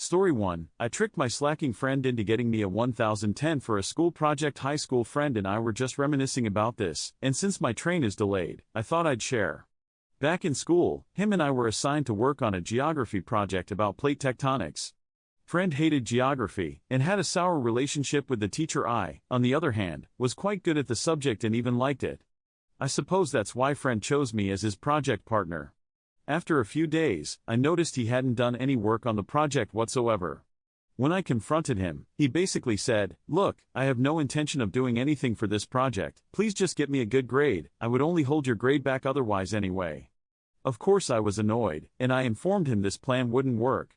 Story 1. I tricked my slacking friend into getting me a 1010 for a school project. High school friend and I were just reminiscing about this, and since my train is delayed, I thought I'd share. Back in school, him and I were assigned to work on a geography project about plate tectonics. Friend hated geography, and had a sour relationship with the teacher. I, on the other hand, was quite good at the subject and even liked it. I suppose that's why friend chose me as his project partner. After a few days, I noticed he hadn't done any work on the project whatsoever. When I confronted him, he basically said, "Look, I have no intention of doing anything for this project, please just get me a good grade, I would only hold your grade back otherwise anyway." Of course I was annoyed, and I informed him this plan wouldn't work.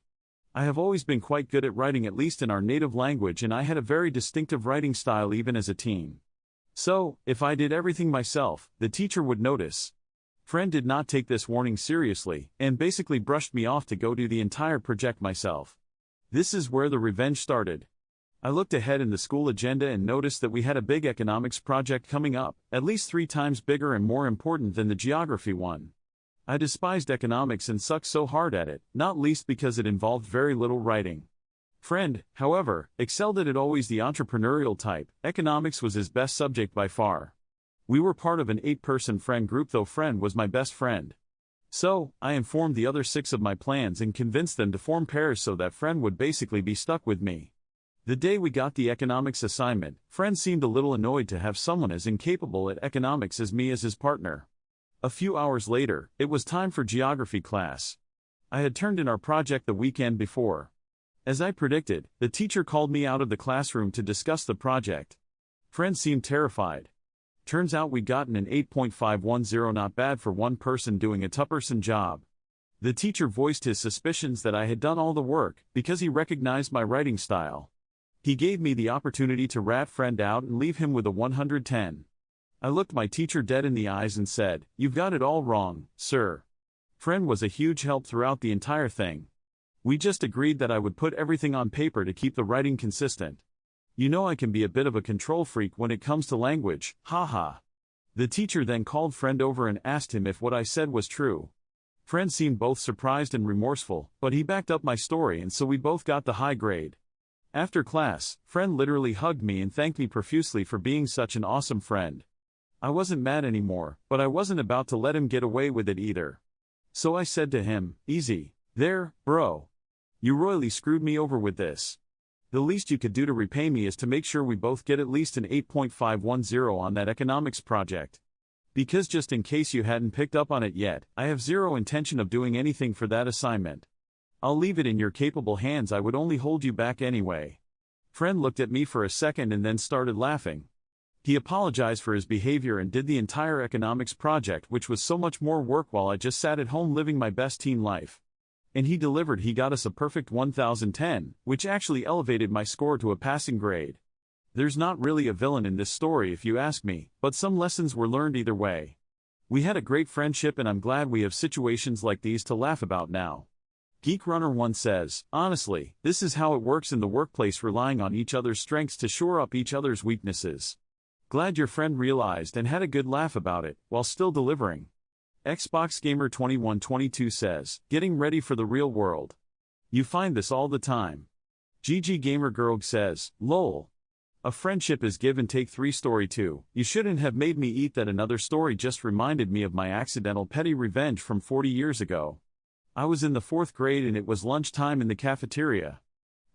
I have always been quite good at writing, at least in our native language, and I had a very distinctive writing style even as a teen. So, if I did everything myself, the teacher would notice. Friend did not take this warning seriously, and basically brushed me off to go do the entire project myself. This is where the revenge started. I looked ahead in the school agenda and noticed that we had a big economics project coming up, at least 3 times bigger and more important than the geography one. I despised economics and sucked so hard at it, not least because it involved very little writing. Friend, however, excelled at it, always the entrepreneurial type. Economics was his best subject by far. We were part of an 8-person friend group, though friend was my best friend. So, I informed the other 6 of my plans and convinced them to form pairs so that friend would basically be stuck with me. The day we got the economics assignment, friend seemed a little annoyed to have someone as incapable at economics as me as his partner. A few hours later, it was time for geography class. I had turned in our project the weekend before. As I predicted, the teacher called me out of the classroom to discuss the project. Friend seemed terrified. Turns out we'd gotten an 8.510, not bad for one person doing a two-person job. The teacher voiced his suspicions that I had done all the work, because he recognized my writing style. He gave me the opportunity to rat friend out and leave him with a 110. I looked my teacher dead in the eyes and said, "You've got it all wrong, sir." Friend was a huge help throughout the entire thing. We just agreed that I would put everything on paper to keep the writing consistent. You know I can be a bit of a control freak when it comes to language, haha. The teacher then called friend over and asked him if what I said was true. Friend seemed both surprised and remorseful, but he backed up my story, and so we both got the high grade. After class, friend literally hugged me and thanked me profusely for being such an awesome friend. I wasn't mad anymore, but I wasn't about to let him get away with it either. So I said to him, "Easy there, bro. You royally screwed me over with this. The least you could do to repay me is to make sure we both get at least an 8.510 on that economics project. Because just in case you hadn't picked up on it yet, I have zero intention of doing anything for that assignment. I'll leave it in your capable hands, I would only hold you back anyway." Friend looked at me for a second and then started laughing. He apologized for his behavior and did the entire economics project, which was so much more work, while I just sat at home living my best teen life. And he delivered. He got us a perfect 1010, which actually elevated my score to a passing grade. There's not really a villain in this story if you ask me, but some lessons were learned either way. We had a great friendship, and I'm glad we have situations like these to laugh about now. Geek Runner 1 says, "Honestly, this is how it works in the workplace, relying on each other's strengths to shore up each other's weaknesses. Glad your friend realized and had a good laugh about it, while still delivering." Xbox Gamer 2122 says, "Getting ready for the real world. You find this all the time." GG Gamer Girl says, "Lol. A friendship is give and take 3. Story 2, you shouldn't have made me eat that. Another story just reminded me of my accidental petty revenge from 40 years ago. I was in the 4th grade and it was lunchtime in the cafeteria.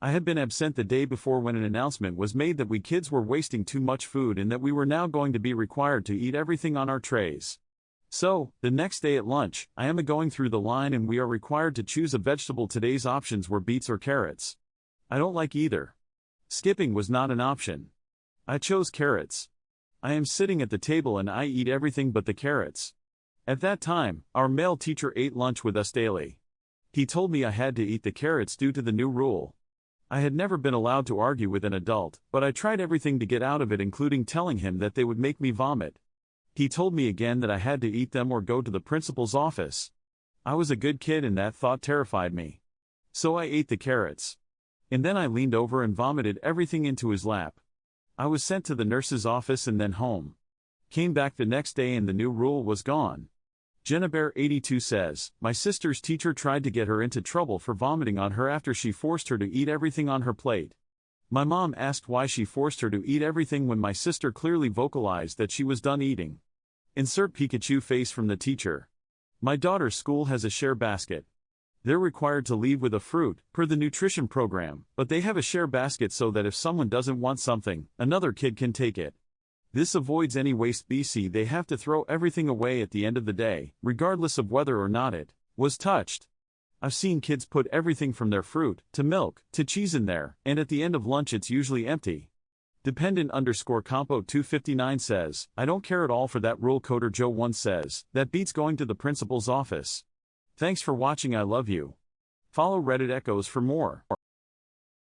I had been absent the day before when an announcement was made that we kids were wasting too much food and that we were now going to be required to eat everything on our trays. So, the next day at lunch, I am going through the line and we are required to choose a vegetable. Today's options were beets or carrots. I don't like either. Skipping was not an option. I chose carrots. I am sitting at the table and I eat everything but the carrots. At that time, our male teacher ate lunch with us daily. He told me I had to eat the carrots due to the new rule. I had never been allowed to argue with an adult, but I tried everything to get out of it, including telling him that they would make me vomit. He told me again that I had to eat them or go to the principal's office. I was a good kid and that thought terrified me. So I ate the carrots. And then I leaned over and vomited everything into his lap. I was sent to the nurse's office and then home. Came back the next day and the new rule was gone. Jennabear82 says, my sister's teacher tried to get her into trouble for vomiting on her after she forced her to eat everything on her plate. My mom asked why she forced her to eat everything when my sister clearly vocalized that she was done eating. Insert Pikachu face from the teacher. My daughter's school has a share basket. They're required to leave with a fruit, per the nutrition program, but they have a share basket so that if someone doesn't want something, another kid can take it. This avoids any waste. They have to throw everything away at the end of the day, regardless of whether or not it was touched. I've seen kids put everything from their fruit, to milk, to cheese in there, and at the end of lunch it's usually empty. Dependent_compo259 says, I don't care at all for that rule. Coder Joe 1 says, that beats going to the principal's office. Thanks for watching. I love you. Follow Reddit Echoes for more.